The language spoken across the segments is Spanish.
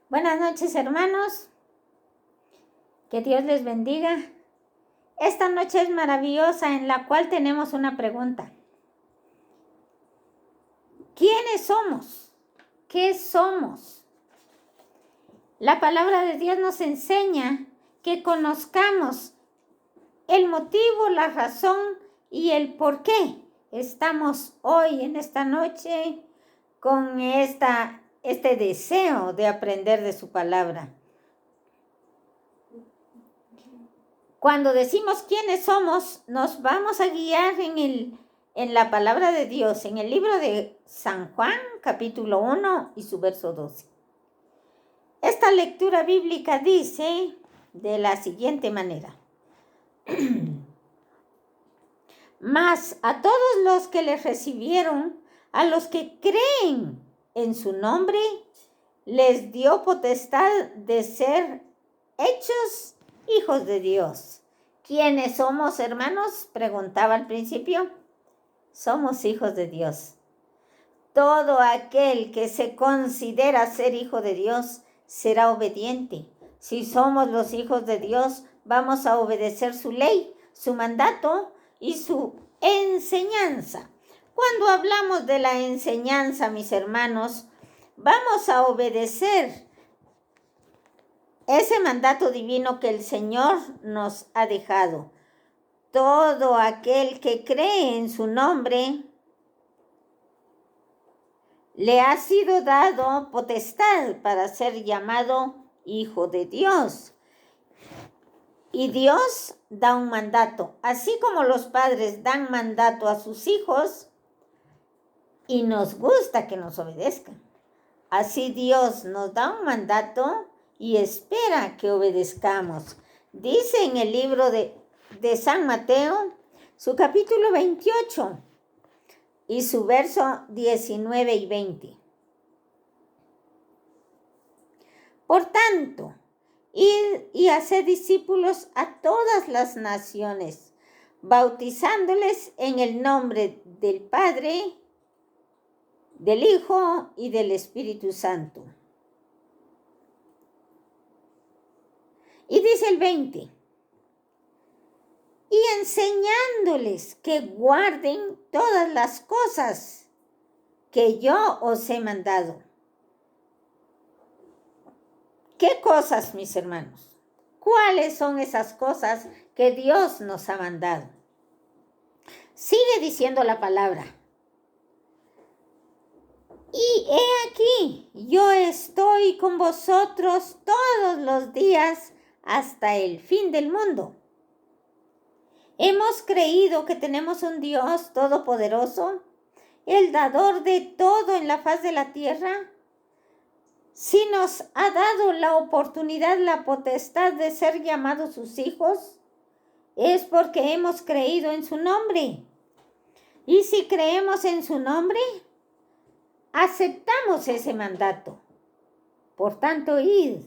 Buenas noches, hermanos. Que Dios les bendiga. Esta noche es maravillosa, en la cual tenemos una pregunta. ¿Quiénes somos? ¿Qué somos? La palabra de Dios nos enseña que conozcamos el motivo, la razón y el por qué estamos hoy en esta noche con este deseo de aprender de su palabra. Cuando decimos quiénes somos, nos vamos a guiar en la palabra de Dios, en el libro de San Juan, capítulo 1 y su verso 12. Esta lectura bíblica dice de la siguiente manera. Mas a todos los que le recibieron, a los que creen en su nombre, les dio potestad de ser hechos hijos de Dios. ¿Quiénes somos, hermanos? Preguntaba al principio. Somos hijos de Dios. Todo aquel que se considera ser hijo de Dios será obediente. Si somos los hijos de Dios, vamos a obedecer su ley, su mandato y su enseñanza. Cuando hablamos de la enseñanza, mis hermanos, vamos a obedecer ese mandato divino que el Señor nos ha dejado. Todo aquel que cree en su nombre, le ha sido dado potestad para ser llamado hijo de Dios. Y Dios da un mandato, así como los padres dan mandato a sus hijos y nos gusta que nos obedezcan. Así Dios nos da un mandato y espera que obedezcamos. Dice en el libro de San Mateo, su capítulo 28 y su verso 19 y 20. Por tanto, id y haced discípulos a todas las naciones, bautizándoles en el nombre del Padre, del Hijo y del Espíritu Santo. Y dice el 20, y enseñándoles que guarden todas las cosas que yo os he mandado. ¿Qué cosas, mis hermanos? ¿Cuáles son esas cosas que Dios nos ha mandado? Sigue diciendo la palabra. Y he aquí, yo estoy con vosotros todos los días hasta el fin del mundo. Hemos creído que tenemos un Dios todopoderoso, el dador de todo en la faz de la tierra. Si nos ha dado la oportunidad, la potestad de ser llamados sus hijos, es porque hemos creído en su nombre. Y si creemos en su nombre, aceptamos ese mandato. Por tanto, id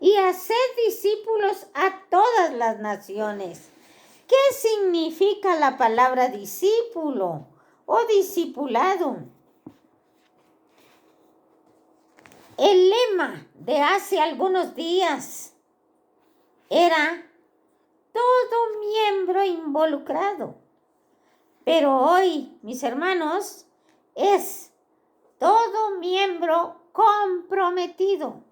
y haced discípulos a todas las naciones. ¿Qué significa la palabra discípulo o discipulado? El lema de hace algunos días era todo miembro involucrado. Pero hoy, mis hermanos, es todo miembro comprometido,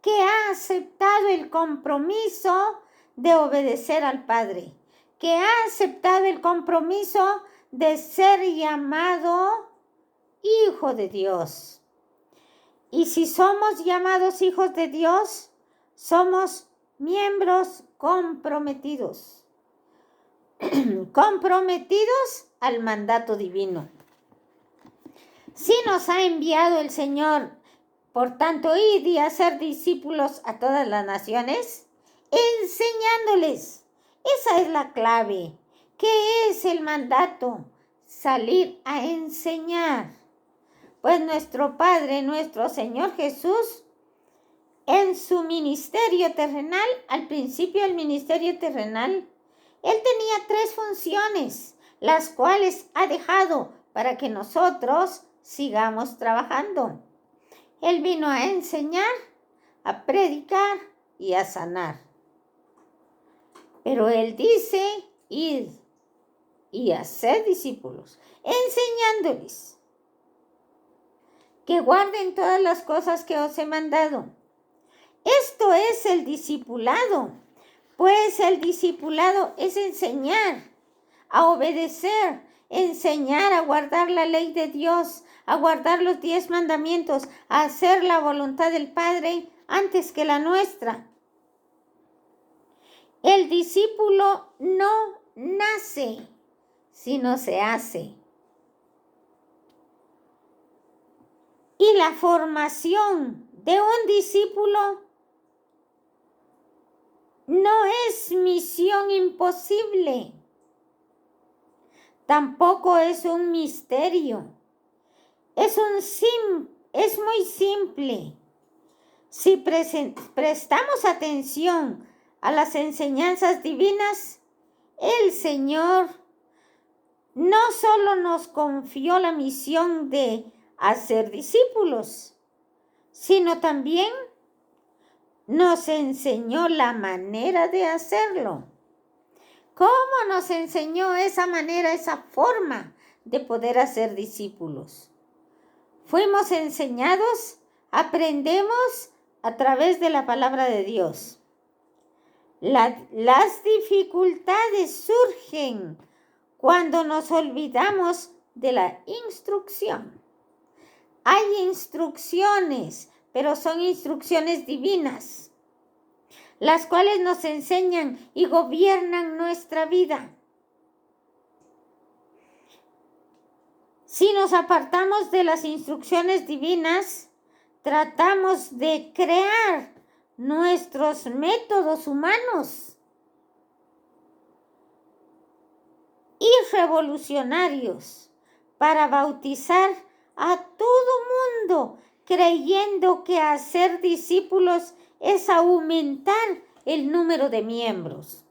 que ha aceptado el compromiso de obedecer al Padre, que ha aceptado el compromiso de ser llamado hijo de Dios. Y si somos llamados hijos de Dios, somos miembros comprometidos, comprometidos al mandato divino. Si nos ha enviado el Señor, por tanto, id y hacer discípulos a todas las naciones, enseñándoles. Esa es la clave. ¿Qué es el mandato? Salir a enseñar. Pues nuestro Padre, nuestro Señor Jesús, en su ministerio terrenal, al principio del ministerio terrenal, Él tenía 3 funciones, las cuales ha dejado para que nosotros sigamos trabajando. Él vino a enseñar, a predicar y a sanar. Pero Él dice, id y haced discípulos, enseñándoles que guarden todas las cosas que os he mandado. Esto es el discipulado, pues el discipulado es enseñar, a obedecer, enseñar a guardar la ley de Dios, a guardar los 10 mandamientos, a hacer la voluntad del Padre antes que la nuestra. El discípulo no nace, sino se hace. Y la formación de un discípulo no es misión imposible. Tampoco es un misterio. Es muy simple. Si prestamos atención a las enseñanzas divinas, el Señor no solo nos confió la misión de hacer discípulos, sino también nos enseñó la manera de hacerlo. ¿Cómo nos enseñó esa manera, esa forma de poder hacer discípulos? Fuimos enseñados, aprendemos a través de la palabra de Dios. Las dificultades surgen cuando nos olvidamos de la instrucción. Hay instrucciones, pero son instrucciones divinas, las cuales nos enseñan y gobiernan nuestra vida. Si nos apartamos de las instrucciones divinas, tratamos de crear nuestros métodos humanos y revolucionarios para bautizar a todo mundo, creyendo que hacer discípulos es aumentar el número de miembros.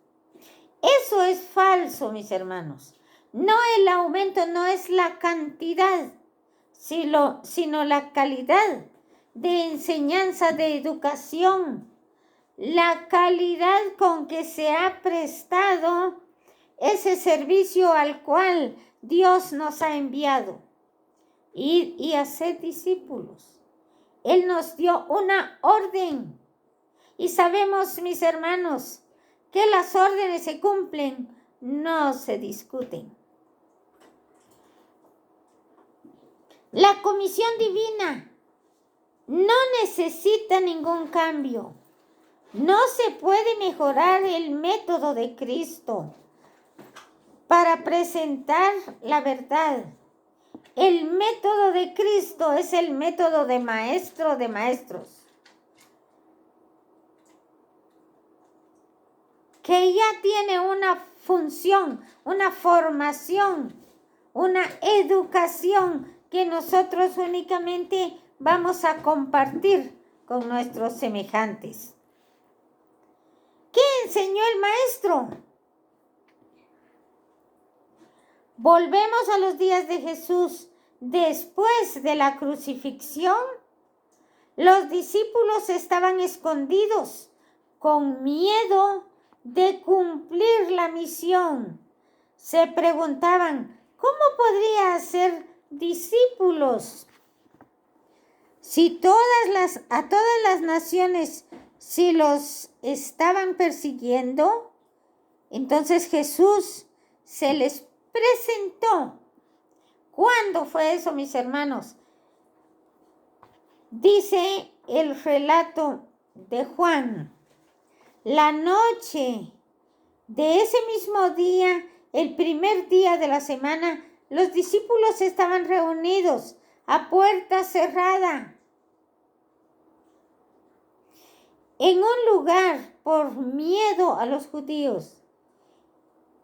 Eso es falso, mis hermanos. No, el aumento no es la cantidad, sino la calidad de enseñanza, de educación, la calidad con que se ha prestado ese servicio al cual Dios nos ha enviado. Ir y hacer discípulos. Él nos dio una orden. Y sabemos, mis hermanos, que las órdenes se cumplen, no se discuten. La comisión divina no necesita ningún cambio. No se puede mejorar el método de Cristo para presentar la verdad. El método de Cristo es el método de maestro de maestros, que ya tiene una función, una formación, una educación que nosotros únicamente vamos a compartir con nuestros semejantes. ¿Qué enseñó el maestro? Volvemos a los días de Jesús. Después de la crucifixión, los discípulos estaban escondidos con miedo de cumplir la misión. Se preguntaban, ¿cómo podría hacer discípulos si a todas las naciones, si los estaban persiguiendo? Entonces Jesús se les presentó. ¿Cuándo fue eso, mis hermanos? Dice el relato de Juan. La noche de ese mismo día, el primer día de la semana, los discípulos estaban reunidos a puerta cerrada en un lugar por miedo a los judíos.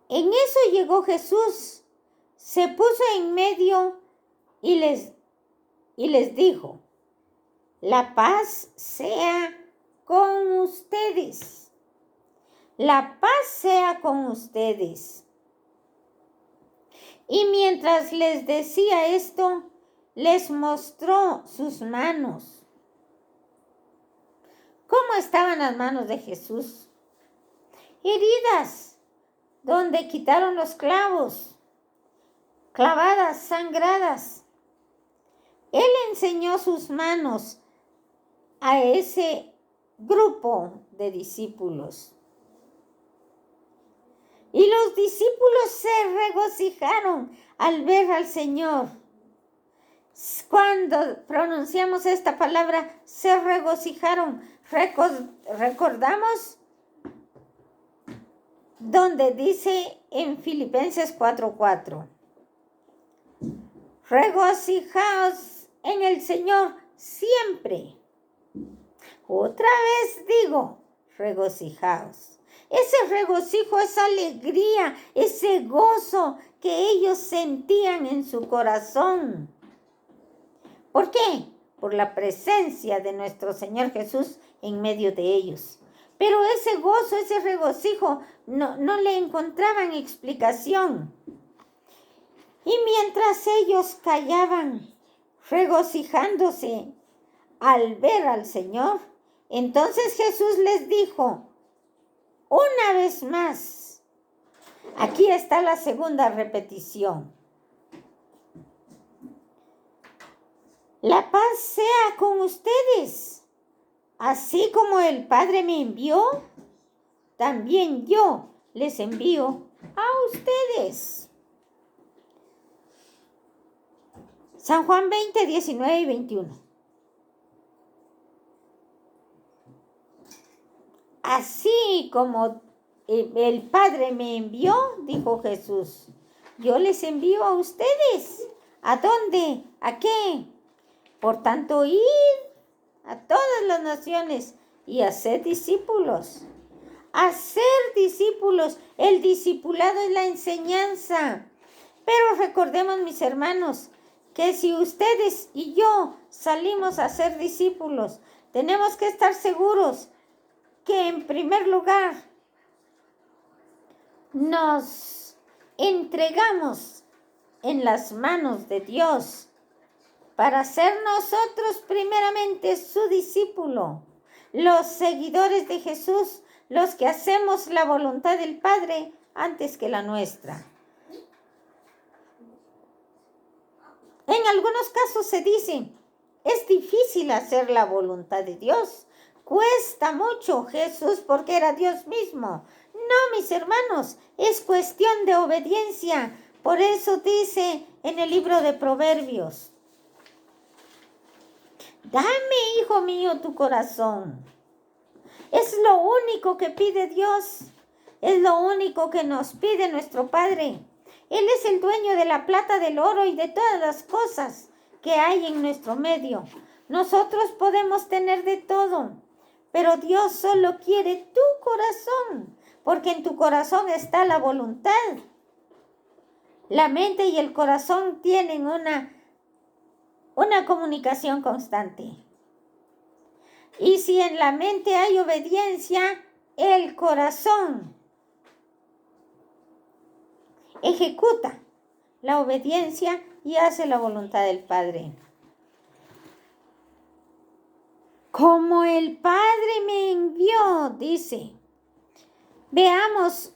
En eso llegó Jesús, se puso en medio y les dijo, la paz sea con ustedes. La paz sea con ustedes. Y mientras les decía esto, les mostró sus manos ¿Cómo estaban las manos de Jesús? Heridas, donde quitaron los clavos, clavadas, sangradas. Él enseñó sus manos a ese grupo de discípulos. Y los discípulos se regocijaron al ver al Señor. Cuando pronunciamos esta palabra, se regocijaron. Recordamos donde dice en Filipenses 4:4. Regocijaos en el Señor siempre. Otra vez digo, regocijaos. Ese regocijo, esa alegría, ese gozo que ellos sentían en su corazón. ¿Por qué? Por la presencia de nuestro Señor Jesús en medio de ellos. Pero ese gozo, ese regocijo, no le encontraban explicación. Y mientras ellos callaban, regocijándose al ver al Señor, entonces Jesús les dijo, una vez más, aquí está la segunda repetición. La paz sea con ustedes. Así como el Padre me envió, también yo les envío a ustedes. San Juan 20, 19 y 21. Así como el Padre me envió, dijo Jesús, yo les envío a ustedes. ¿A dónde? ¿A qué? Por tanto, id a todas las naciones y hacer discípulos. Hacer discípulos. El discipulado es la enseñanza. Pero recordemos, mis hermanos, que si ustedes y yo salimos a ser discípulos, tenemos que estar seguros que en primer lugar nos entregamos en las manos de Dios para ser nosotros primeramente su discípulo, los seguidores de Jesús, los que hacemos la voluntad del Padre antes que la nuestra. En algunos casos se dice, es difícil hacer la voluntad de Dios, cuesta mucho Jesús porque era Dios mismo. No, mis hermanos, es cuestión de obediencia. Por eso dice en el libro de Proverbios, dame, hijo mío, tu corazón. Es lo único que pide Dios. Es lo único que nos pide nuestro Padre. Él es el dueño de la plata, del oro y de todas las cosas que hay en nuestro medio. Nosotros podemos tener de todo, pero Dios solo quiere tu corazón, porque en tu corazón está la voluntad. La mente y el corazón tienen una comunicación constante. Y si en la mente hay obediencia, el corazón ejecuta la obediencia y hace la voluntad del Padre. Como el Padre me envió, dice. Veamos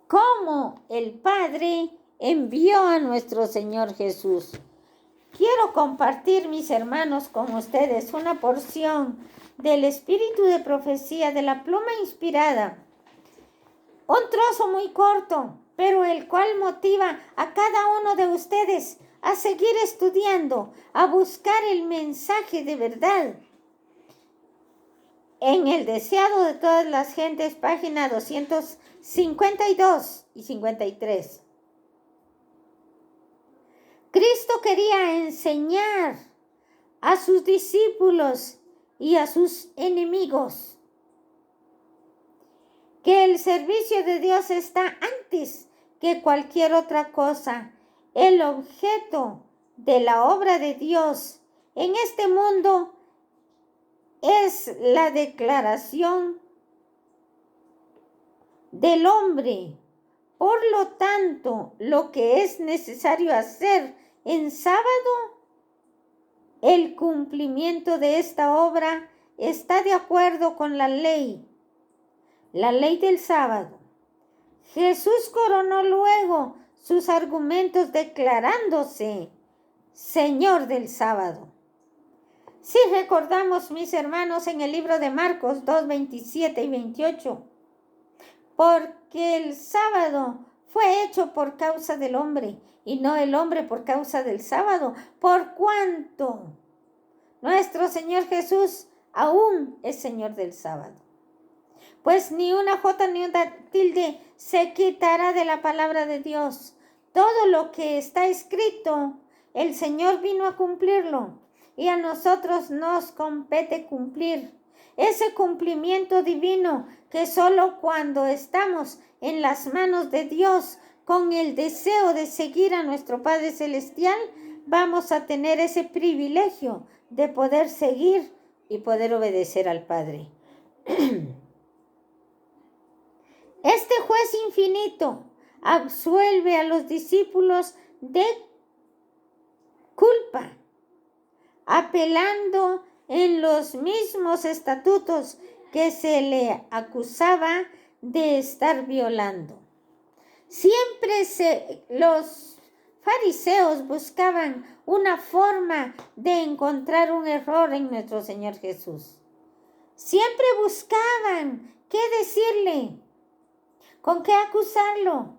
cómo el Padre envió a nuestro Señor Jesús. Quiero compartir, mis hermanos, con ustedes una porción del espíritu de profecía de la pluma inspirada. Un trozo muy corto, pero el cual motiva a cada uno de ustedes a seguir estudiando, a buscar el mensaje de verdad. En el deseado de todas las gentes, página 252 y 53. Cristo quería enseñar a sus discípulos y a sus enemigos que el servicio de Dios está antes que cualquier otra cosa. El objeto de la obra de Dios en este mundo es la declaración del hombre. Por lo tanto, lo que es necesario hacer en sábado, el cumplimiento de esta obra está de acuerdo con la ley del sábado. Jesús coronó luego sus argumentos declarándose Señor del sábado. Si recordamos, mis hermanos, en el libro de Marcos 2, 27 y 28, porque el sábado fue hecho por causa del hombre y no el hombre por causa del sábado, por cuanto nuestro Señor Jesús aún es Señor del sábado. Pues ni una jota ni una tilde se quitará de la palabra de Dios. Todo lo que está escrito, el Señor vino a cumplirlo y a nosotros nos compete cumplir ese cumplimiento divino que solo cuando estamos en las manos de Dios con el deseo de seguir a nuestro Padre Celestial, vamos a tener ese privilegio de poder seguir y poder obedecer al Padre. Este juez infinito absuelve a los discípulos de culpa, apelando en los mismos estatutos que se le acusaba de estar violando. Siempre los fariseos buscaban una forma de encontrar un error en nuestro Señor Jesús. Siempre buscaban qué decirle, con qué acusarlo.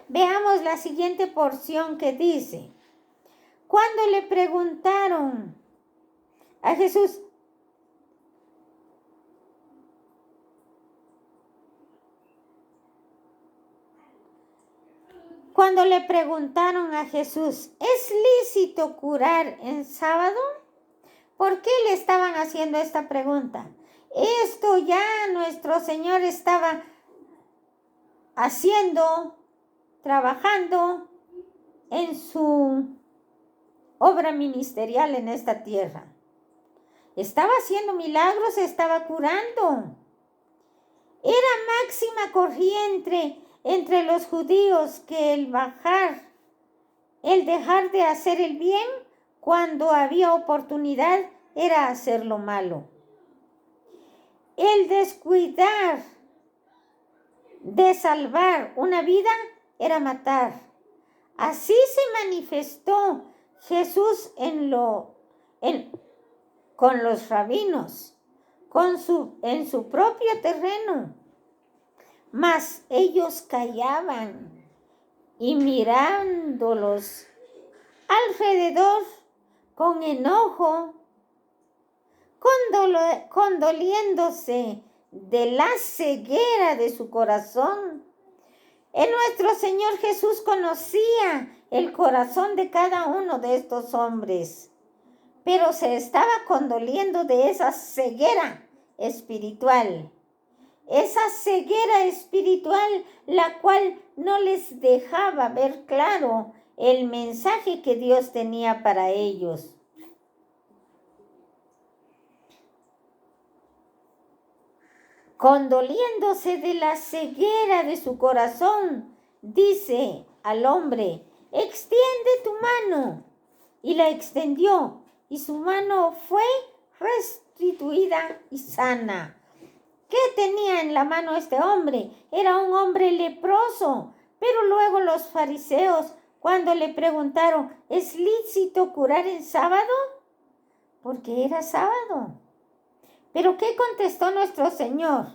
Veamos la siguiente porción que dice: cuando le preguntaron a Jesús, ¿es lícito curar en sábado? ¿Por qué le estaban haciendo esta pregunta? Esto ya nuestro Señor estaba haciendo, trabajando en su obra ministerial en esta tierra. Estaba haciendo milagros, estaba curando. Era máxima corriente entre los judíos que el dejar de hacer el bien cuando había oportunidad era hacer lo malo. El descuidar de salvar una vida era matar. Así se manifestó Jesús con los rabinos, en su propio terreno. Mas ellos callaban y mirándolos alrededor con enojo, condoliéndose de la ceguera de su corazón. Nuestro Señor Jesús conocía el corazón de cada uno de estos hombres, pero se estaba condoliendo de esa ceguera espiritual. Esa ceguera espiritual, la cual no les dejaba ver claro el mensaje que Dios tenía para ellos. Condoliéndose de la ceguera de su corazón, dice al hombre: extiende tu mano. Y la extendió, y su mano fue restituida y sana. ¿Qué tenía en la mano este hombre? Era un hombre leproso. Pero luego los fariseos, cuando le preguntaron: ¿es lícito curar en sábado? Porque era sábado. ¿Pero qué contestó nuestro Señor?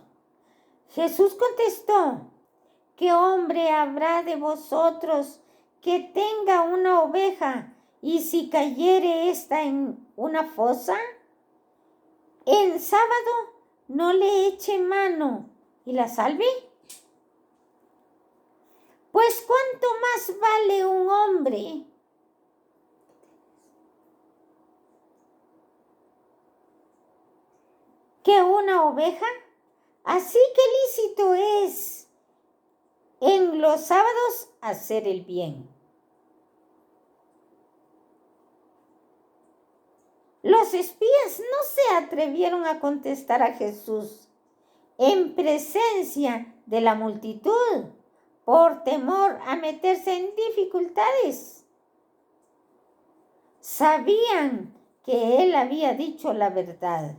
Jesús contestó: ¿qué hombre habrá de vosotros que tenga una oveja y si cayere ésta en una fosa, en sábado no le eche mano y la salve? Pues ¿cuánto más vale un hombre que una oveja? Así que lícito es en los sábados hacer el bien. Los espías no se atrevieron a contestar a Jesús en presencia de la multitud por temor a meterse en dificultades. Sabían que él había dicho la verdad.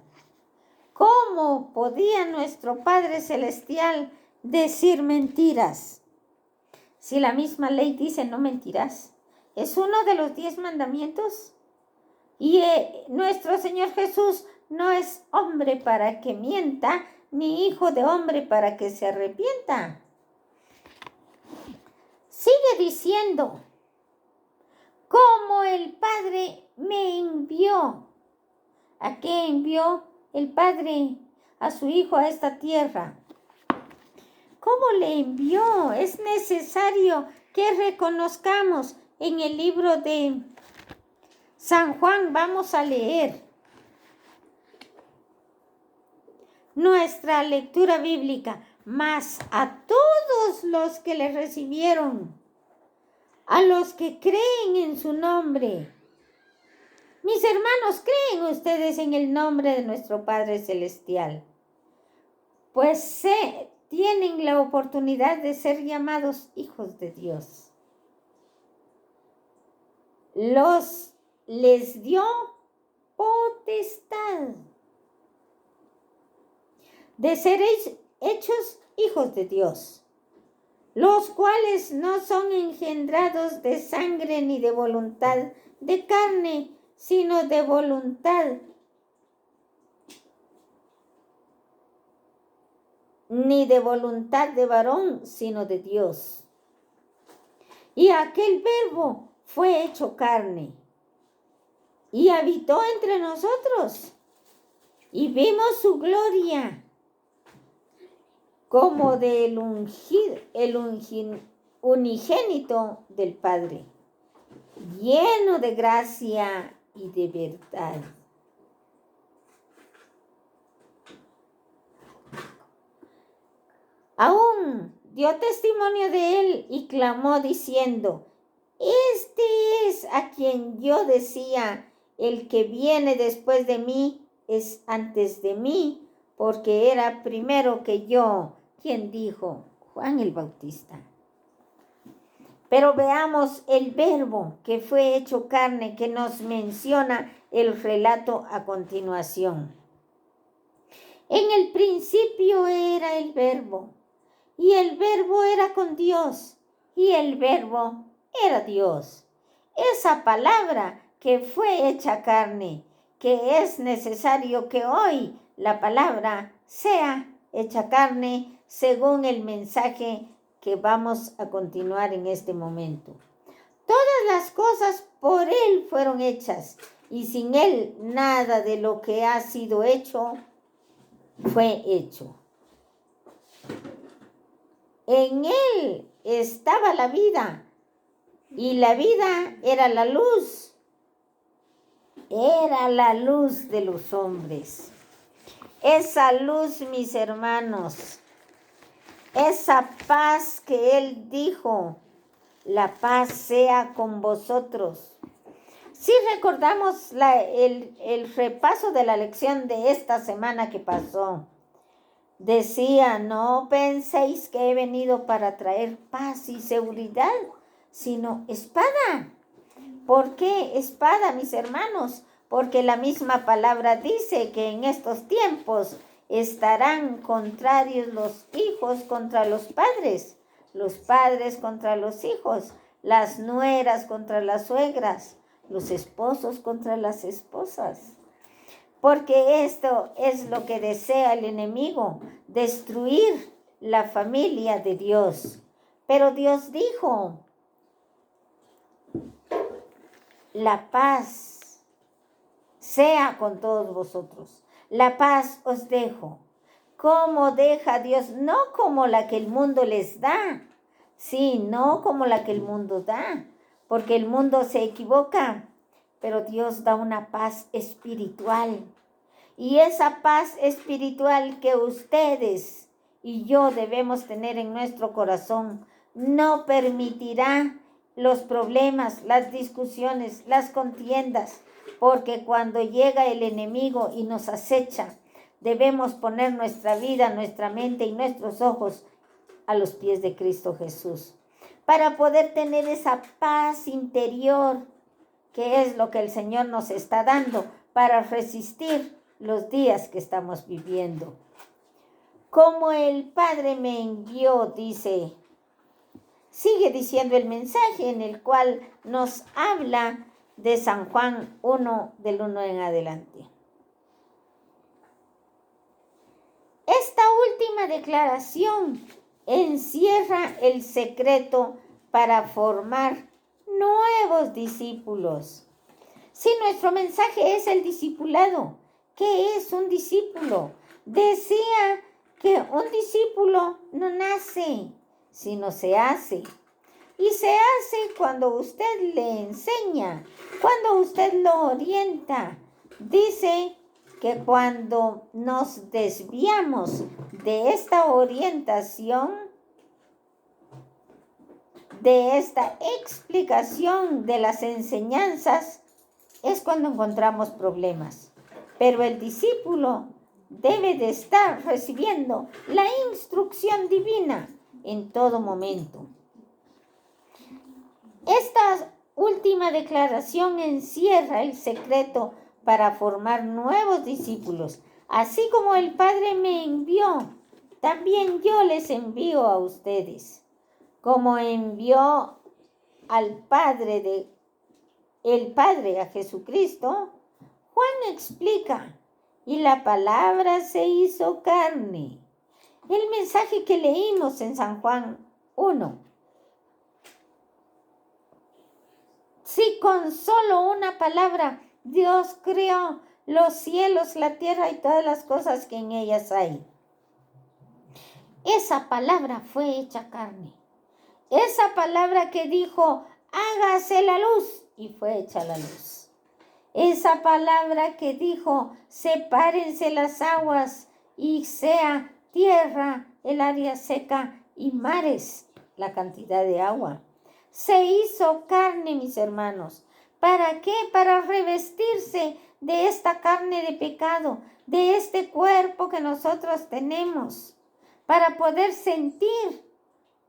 ¿Cómo podía nuestro Padre Celestial decir mentiras? Si la misma ley dice no mentirás. Es uno de los 10 mandamientos. Y nuestro Señor Jesús no es hombre para que mienta, ni hijo de hombre para que se arrepienta. Sigue diciendo, como el Padre me envió. ¿A qué envió el Padre a su Hijo a esta tierra? ¿Cómo le envió? Es necesario que reconozcamos en el libro de San Juan. Vamos a leer nuestra lectura bíblica. Mas a todos los que le recibieron, a los que creen en su nombre. Mis hermanos, ¿creen ustedes en el nombre de nuestro Padre Celestial? Pues tienen la oportunidad de ser llamados hijos de Dios. Les dio potestad de ser hechos hijos de Dios, los cuales no son engendrados de sangre ni de voluntad de carne, sino de voluntad, ni de voluntad de varón, sino de Dios. Y aquel Verbo fue hecho carne y habitó entre nosotros, y vimos su gloria como del unigénito del Padre, lleno de gracia y de verdad. Aún dio testimonio de él y clamó diciendo, este es a quien yo decía, el que viene después de mí es antes de mí, porque era primero que yo. ¿Quién dijo? Juan el Bautista. Pero veamos el Verbo que fue hecho carne, que nos menciona el relato a continuación. En el principio era el Verbo, y el Verbo era con Dios, y el Verbo era Dios. Esa palabra que fue hecha carne, que es necesario que hoy la palabra sea hecha carne según el mensaje que vamos a continuar en este momento. Todas las cosas por Él fueron hechas, y sin Él nada de lo que ha sido hecho fue hecho. En Él estaba la vida, y la vida era la luz de los hombres. Esa luz, mis hermanos, esa paz que Él dijo, la paz sea con vosotros. Si recordamos el repaso de la lección de esta semana que pasó, decía, no penséis que he venido para traer paz y seguridad, sino espada. ¿Por qué espada, mis hermanos? Porque la misma palabra dice que en estos tiempos estarán contrarios los hijos contra los padres contra los hijos, las nueras contra las suegras, los esposos contra las esposas. Porque esto es lo que desea el enemigo, destruir la familia de Dios. Pero Dios dijo, la paz sea con todos vosotros. La paz os dejo. ¿Cómo deja Dios? No como la que el mundo les da. Sí, no como la que el mundo da. Porque el mundo se equivoca. Pero Dios da una paz espiritual. Y esa paz espiritual que ustedes y yo debemos tener en nuestro corazón no permitirá los problemas, las discusiones, las contiendas, porque cuando llega el enemigo y nos acecha, debemos poner nuestra vida, nuestra mente y nuestros ojos a los pies de Cristo Jesús, para poder tener esa paz interior, que es lo que el Señor nos está dando, para resistir los días que estamos viviendo. Como el Padre me envió, sigue diciendo el mensaje en el cual nos habla de San Juan 1, del 1 en adelante. Esta última declaración encierra el secreto para formar nuevos discípulos. Si nuestro mensaje es el discipulado, ¿qué es un discípulo? Decía que un discípulo no nace, sino se hace. Y se hace cuando usted le enseña, cuando usted lo orienta. Dice que cuando nos desviamos de esta orientación, de esta explicación de las enseñanzas, es cuando encontramos problemas. Pero el discípulo debe de estar recibiendo la instrucción divina en todo momento. Esta última declaración encierra el secreto para formar nuevos discípulos. Así como el Padre me envió, también yo les envío a ustedes. Como envió al Padre el Padre a Jesucristo, Juan explica, y la palabra se hizo carne. El mensaje que leímos en San Juan 1. Si con solo una palabra Dios creó los cielos, la tierra y todas las cosas que en ellas hay. Esa palabra fue hecha carne. Esa palabra que dijo, hágase la luz, y fue hecha la luz. Esa palabra que dijo, sepárense las aguas y sea tierra, el área seca, y mares, la cantidad de agua. Se hizo carne, mis hermanos. ¿Para qué? Para revestirse de esta carne de pecado, de este cuerpo que nosotros tenemos, para poder sentir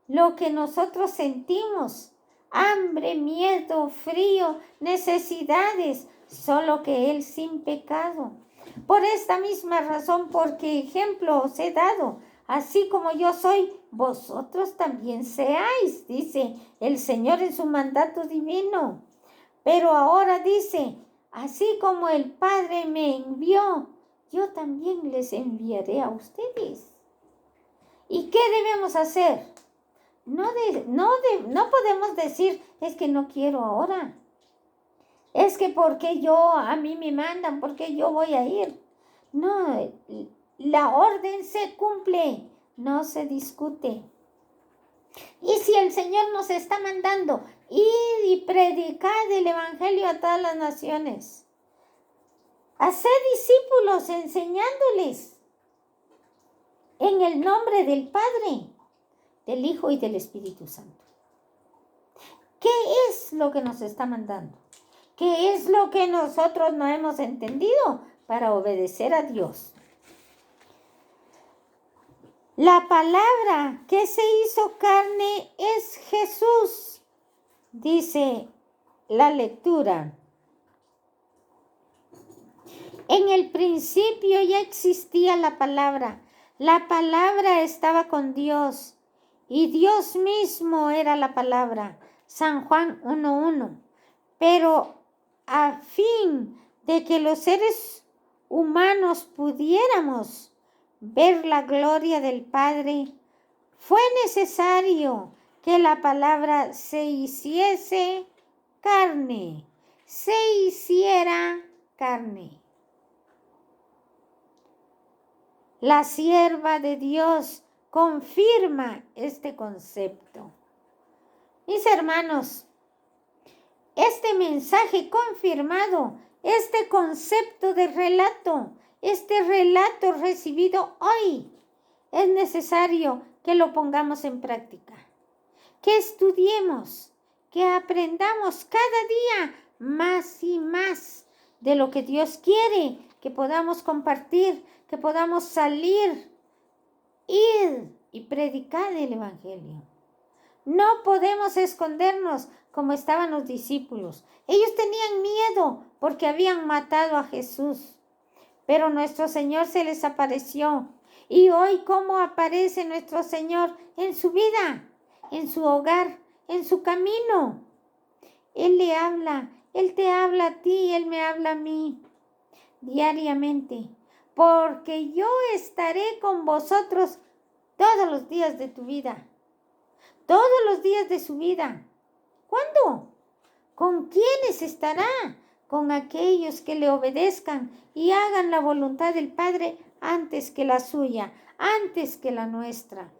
lo que nosotros sentimos. Hambre, miedo, frío, necesidades, solo que Él sin pecado. Por esta misma razón, porque ejemplo os he dado, así como yo soy, vosotros también seáis, dice el Señor en su mandato divino. Pero ahora dice, así como el Padre me envió, yo también les enviaré a ustedes. ¿Y qué debemos hacer? No podemos decir, es que no quiero ahora. Es que porque a mí me mandan, porque yo voy a ir. No, la orden se cumple, no se discute. Y si el Señor nos está mandando, id y predicad el Evangelio a todas las naciones. Haced discípulos enseñándoles en el nombre del Padre, del Hijo y del Espíritu Santo. ¿Qué es lo que nos está mandando? ¿Qué es lo que nosotros no hemos entendido para obedecer a Dios? La palabra que se hizo carne es Jesús, dice la lectura. En el principio ya existía la palabra. La palabra estaba con Dios y Dios mismo era la palabra. San Juan 1:1. Pero a fin de que los seres humanos pudiéramos ver la gloria del Padre, fue necesario que la palabra se hiciese carne, se hiciera carne. La sierva de Dios confirma este concepto. Mis hermanos, este mensaje confirmado, este concepto de relato, este relato recibido hoy, es necesario que lo pongamos en práctica, que estudiemos, que aprendamos cada día más y más de lo que Dios quiere, que podamos compartir, que podamos salir, ir y predicar el Evangelio. No podemos escondernos como estaban los discípulos. Ellos tenían miedo porque habían matado a Jesús. pero nuestro Señor se les apareció. Y hoy, ¿cómo aparece nuestro Señor en su vida, en su hogar, en su camino? Él le habla, Él te habla a ti, Él me habla a mí diariamente, porque yo estaré con vosotros todos los días de tu vida, todos los días de su vida. ¿Cuándo? ¿Con quiénes estará? Con aquellos que le obedezcan y hagan la voluntad del Padre antes que la suya, antes que la nuestra.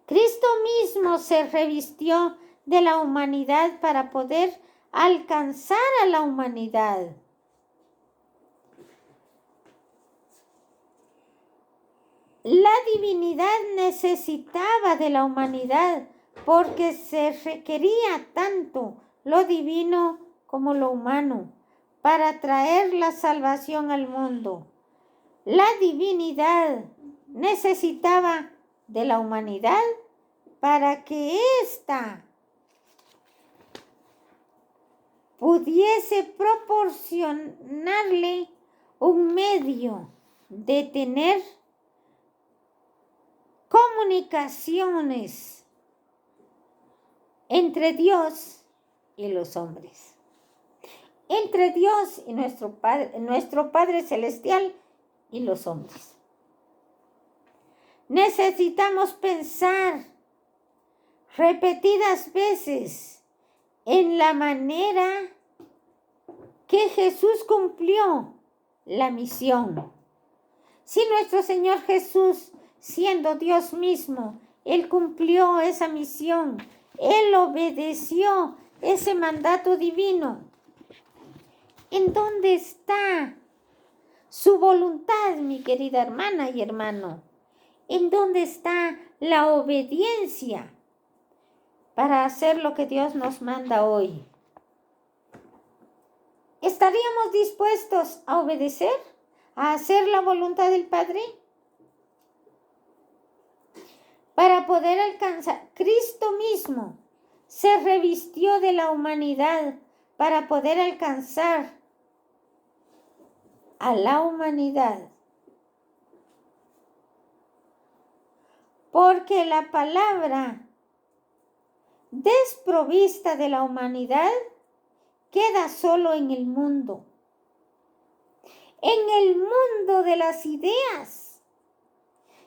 Cristo mismo se revistió de la humanidad para poder alcanzar a la humanidad. La divinidad necesitaba de la humanidad porque se requería tanto lo divino como lo humano para traer la salvación al mundo. La divinidad necesitaba de la humanidad para que ésta pudiese proporcionarle un medio de tener comunicaciones entre Dios y los hombres, entre Dios y nuestro Padre Celestial y los hombres. Necesitamos pensar repetidas veces en la manera que Jesús cumplió la misión. Si nuestro Señor Jesús, siendo Dios mismo, Él cumplió esa misión, Él obedeció ese mandato divino, ¿en dónde está su voluntad, mi querida hermana y hermano? ¿En dónde está la obediencia para hacer lo que Dios nos manda hoy? ¿Estaríamos dispuestos a obedecer, a hacer la voluntad del Padre? Para poder alcanzar, Cristo mismo se revistió de la humanidad para poder alcanzar a la humanidad. Porque la palabra desprovista de la humanidad queda solo en el mundo. En el mundo de las ideas.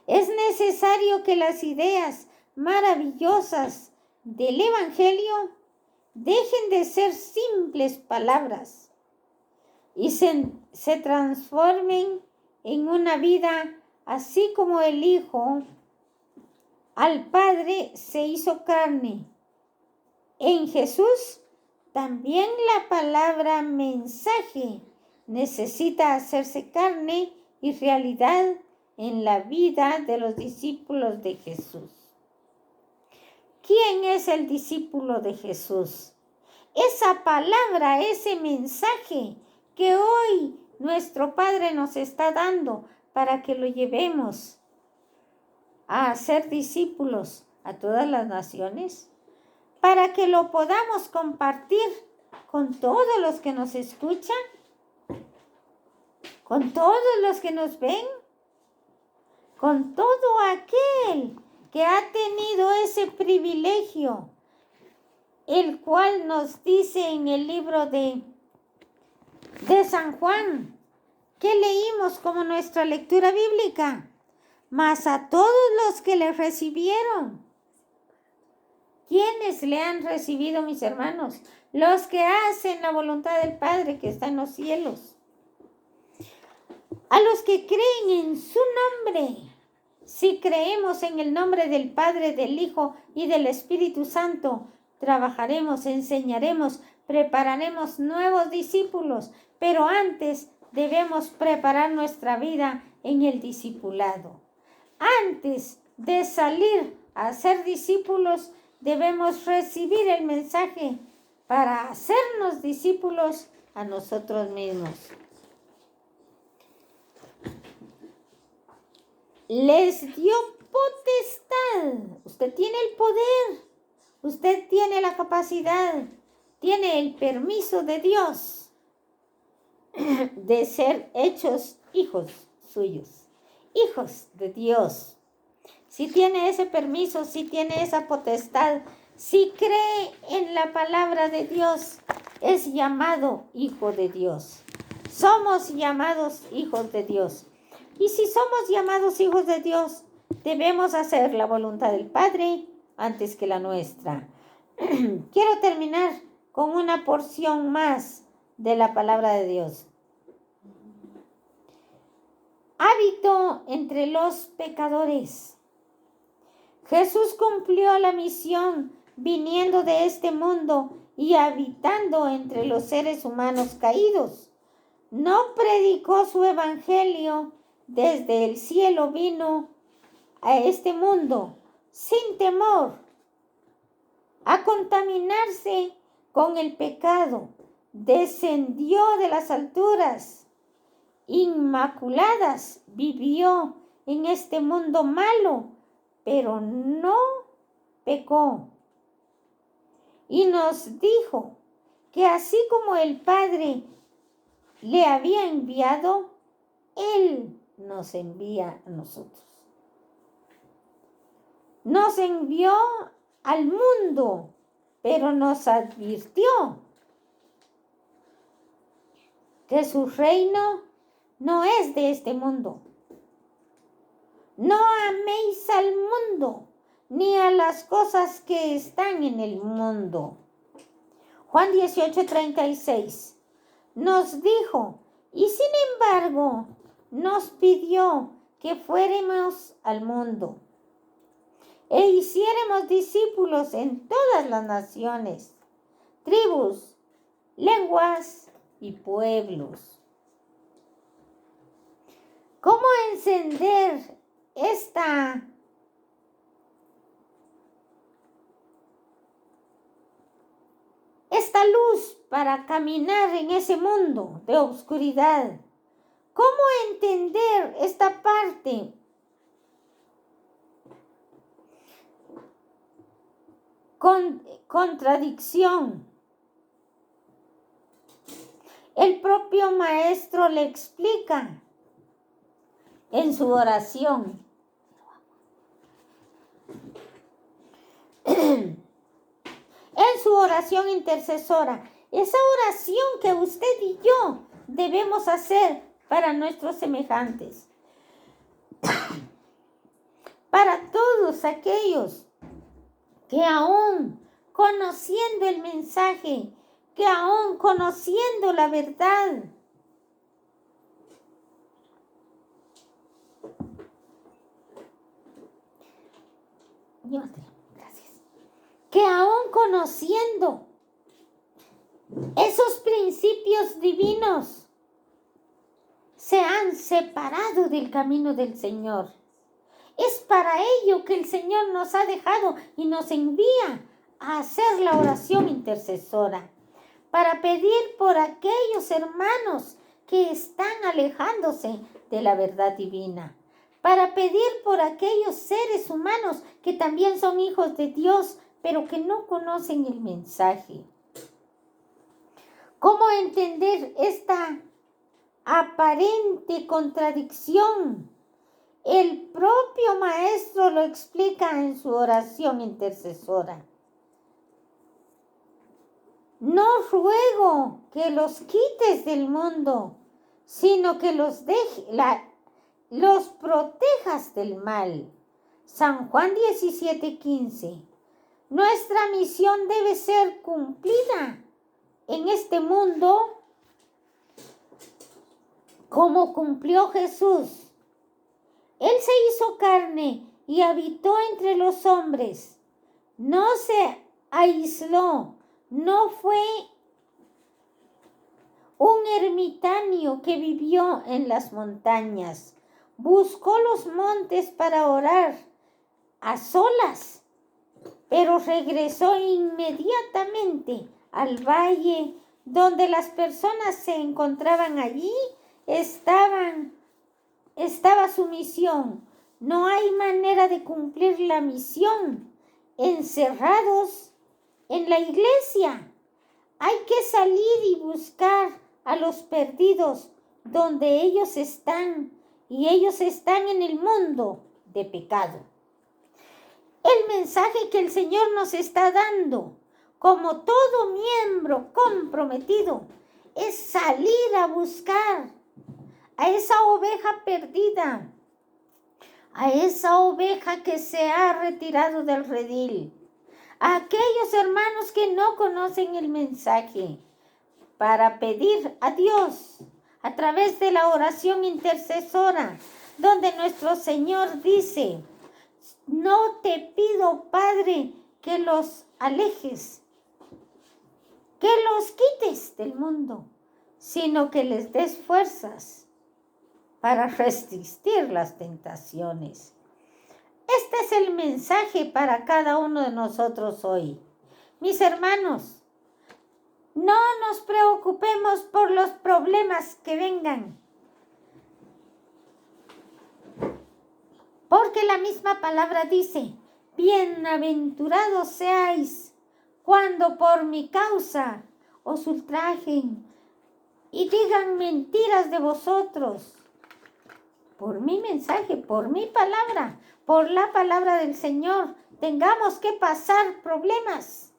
Es necesario que las ideas maravillosas del Evangelio dejen de ser simples palabras y se transformen en una vida así como el Hijo al Padre se hizo carne. En Jesús también la palabra mensaje necesita hacerse carne y realidad en la vida de los discípulos de Jesús. ¿Quién es el discípulo de Jesús? Esa palabra, ese mensaje que hoy nuestro Padre nos está dando para que lo llevemos a ser discípulos a todas las naciones, para que lo podamos compartir con todos los que nos escuchan, con todos los que nos ven, con todo aquel que ha tenido ese privilegio, el cual nos dice en el libro de San Juan, que leímos como nuestra lectura bíblica, mas a todos los que le recibieron. ¿Quiénes le han recibido, mis hermanos? Los que hacen la voluntad del Padre que está en los cielos. A los que creen en su nombre. Si creemos en el nombre del Padre, del Hijo y del Espíritu Santo, trabajaremos, enseñaremos, prepararemos nuevos discípulos, pero antes debemos preparar nuestra vida en el discipulado. Antes de salir a ser discípulos, debemos recibir el mensaje para hacernos discípulos a nosotros mismos. Les dio potestad. Usted tiene el poder. Usted tiene la capacidad. Tiene el permiso de Dios de ser hechos hijos suyos, hijos de Dios. Si tiene ese permiso, si tiene esa potestad, si cree en la palabra de Dios, es llamado hijo de Dios. Somos llamados hijos de Dios. Y si somos llamados hijos de Dios, debemos hacer la voluntad del Padre antes que la nuestra. Quiero terminar con una porción más de la palabra de Dios. Habitó entre los pecadores. Jesús cumplió la misión viniendo de este mundo y habitando entre los seres humanos caídos. No predicó su evangelio desde el cielo, vino a este mundo sin temor a contaminarse con el pecado. Descendió de las alturas inmaculadas, vivió en este mundo malo, pero no pecó. Y nos dijo que así como el Padre le había enviado, Él nos envía a nosotros. Nos envió al mundo, pero nos advirtió que su reino no es de este mundo. No améis al mundo, ni a las cosas que están en el mundo. Juan 18:36 nos dijo, y sin embargo nos pidió que fuéramos al mundo e hiciéramos discípulos en todas las naciones, tribus, lenguas y pueblos. ¿Cómo encender esta luz para caminar en ese mundo de oscuridad? ¿Cómo entender esta parte? Contradicción. El propio maestro le explica en su oración. En su oración intercesora. Esa oración que usted y yo debemos hacer para nuestros semejantes. Para todos aquellos que aún conociendo el mensaje, que aún conociendo la verdad, gracias, que aún conociendo esos principios divinos, se han separado del camino del Señor. Es para ello que el Señor nos ha dejado y nos envía a hacer la oración intercesora, para pedir por aquellos hermanos que están alejándose de la verdad divina, para pedir por aquellos seres humanos que también son hijos de Dios, pero que no conocen el mensaje. ¿Cómo entender esta aparente contradicción? El propio maestro lo explica en su oración intercesora. No ruego que los quites del mundo, sino que los protejas del mal. San Juan 17:15. Nuestra misión debe ser cumplida en este mundo como cumplió Jesús. Él se hizo carne y habitó entre los hombres. No se aisló, no fue un ermitaño que vivió en las montañas. Buscó los montes para orar a solas, pero regresó inmediatamente al valle donde las personas se encontraban allí. Estaba su misión. No hay manera de cumplir la misión encerrados en la iglesia. Hay que salir y buscar a los perdidos donde ellos están, y ellos están en el mundo de pecado. El mensaje que el Señor nos está dando, como todo miembro comprometido, es salir a buscar a esa oveja perdida, a esa oveja que se ha retirado del redil, a aquellos hermanos que no conocen el mensaje, para pedir a Dios a través de la oración intercesora, donde nuestro Señor dice: no te pido, Padre, que los alejes, que los quites del mundo, sino que les des fuerzas para resistir las tentaciones. Este es el mensaje para cada uno de nosotros hoy. Mis hermanos, no nos preocupemos por los problemas que vengan, porque la misma palabra dice: bienaventurados seáis cuando por mi causa os ultrajen y digan mentiras de vosotros. Por mi mensaje, por mi palabra, por la palabra del Señor, tengamos que pasar problemas.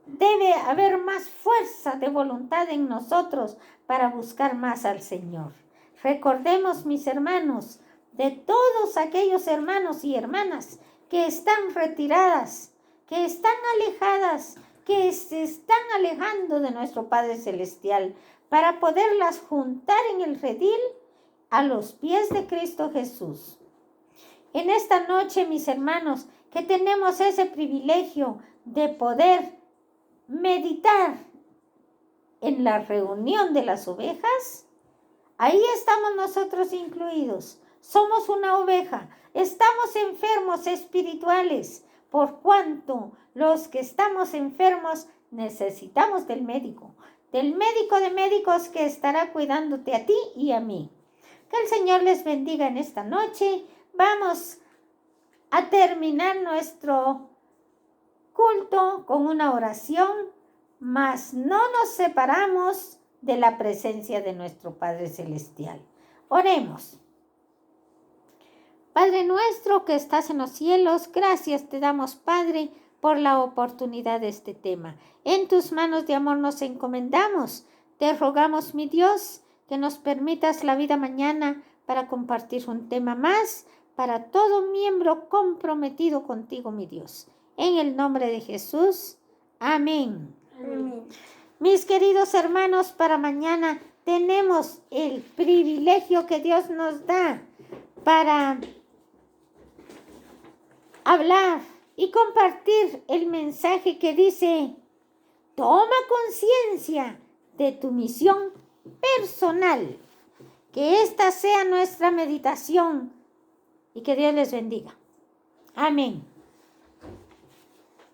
Debe haber más fuerza de voluntad en nosotros para buscar más al Señor. Recordemos, mis hermanos, de todos aquellos hermanos y hermanas que están retiradas, que están alejadas, que se están alejando de nuestro Padre Celestial, para poderlas juntar en el redil a los pies de Cristo Jesús. En esta noche, mis hermanos, que tenemos ese privilegio de poder meditar en la reunión de las ovejas, ahí estamos nosotros incluidos. Somos una oveja, estamos enfermos espirituales, por cuanto los que estamos enfermos necesitamos del médico de médicos que estará cuidándote a ti y a mí. Que el Señor les bendiga en esta noche. Vamos a terminar nuestro culto con una oración, mas no nos separamos de la presencia de nuestro Padre Celestial. Oremos. Padre nuestro que estás en los cielos, gracias te damos, Padre, por la oportunidad de este tema. En tus manos de amor nos encomendamos. Te rogamos, mi Dios, que nos permitas la vida mañana para compartir un tema más para todo miembro comprometido contigo, mi Dios. En el nombre de Jesús. Amén. Amén. Mis queridos hermanos, para mañana tenemos el privilegio que Dios nos da para hablar y compartir el mensaje que dice: toma conciencia de tu misión personal. Que esta sea nuestra meditación y que Dios les bendiga. Amén.